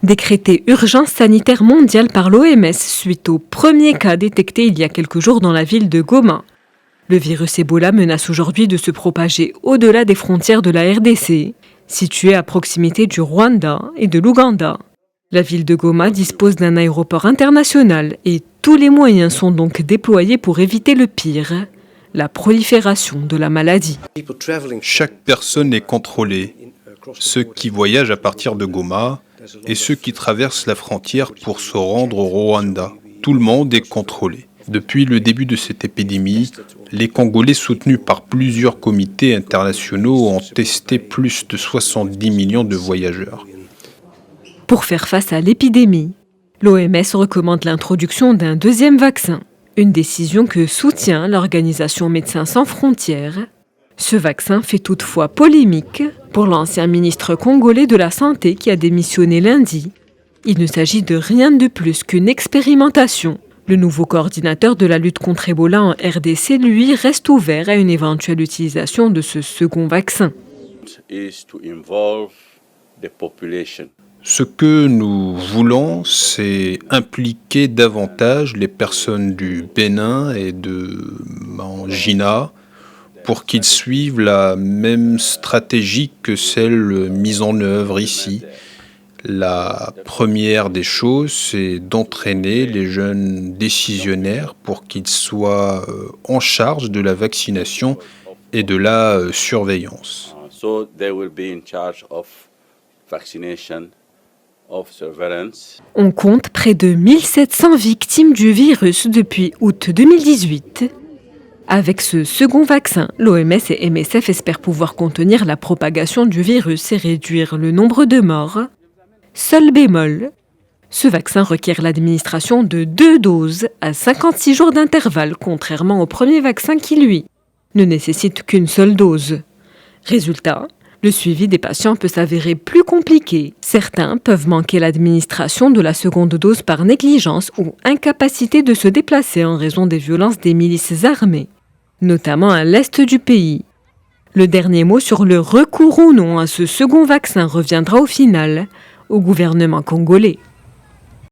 Décrétée urgence sanitaire mondiale par l'OMS suite au premier cas détecté il y a quelques jours dans la ville de Goma. Le virus Ebola menace aujourd'hui de se propager au-delà des frontières de la RDC, située à proximité du Rwanda et de l'Ouganda. La ville de Goma dispose d'un aéroport international et tous les moyens sont donc déployés pour éviter le pire, la prolifération de la maladie. Chaque personne est contrôlée. Ceux qui voyagent à partir de Goma et ceux qui traversent la frontière pour se rendre au Rwanda. Tout le monde est contrôlé. Depuis le début de cette épidémie, les Congolais soutenus par plusieurs comités internationaux ont testé plus de 70 millions de voyageurs. Pour faire face à l'épidémie, l'OMS recommande l'introduction d'un deuxième vaccin, une décision que soutient l'organisation Médecins sans frontières. Ce vaccin fait toutefois polémique pour l'ancien ministre congolais de la Santé qui a démissionné lundi. Il ne s'agit de rien de plus qu'une expérimentation. Le nouveau coordinateur de la lutte contre Ebola en RDC, lui, reste ouvert à une éventuelle utilisation de ce second vaccin. Ce que nous voulons, c'est impliquer davantage les personnes du Bénin et de Mangina pour qu'ils suivent la même stratégie que celle mise en œuvre ici. La première des choses, c'est d'entraîner les jeunes décisionnaires pour qu'ils soient en charge de la vaccination et de la surveillance. On compte près de 1700 victimes du virus depuis août 2018. Avec ce second vaccin, l'OMS et MSF espèrent pouvoir contenir la propagation du virus et réduire le nombre de morts. Seul bémol, ce vaccin requiert l'administration de 2 doses à 56 jours d'intervalle, contrairement au premier vaccin qui, lui, ne nécessite qu'une seule dose. Résultat, le suivi des patients peut s'avérer plus compliqué. Certains peuvent manquer l'administration de la seconde dose par négligence ou incapacité de se déplacer en raison des violences des milices armées, notamment à l'est du pays. Le dernier mot sur le recours ou non à ce second vaccin reviendra au final au gouvernement congolais.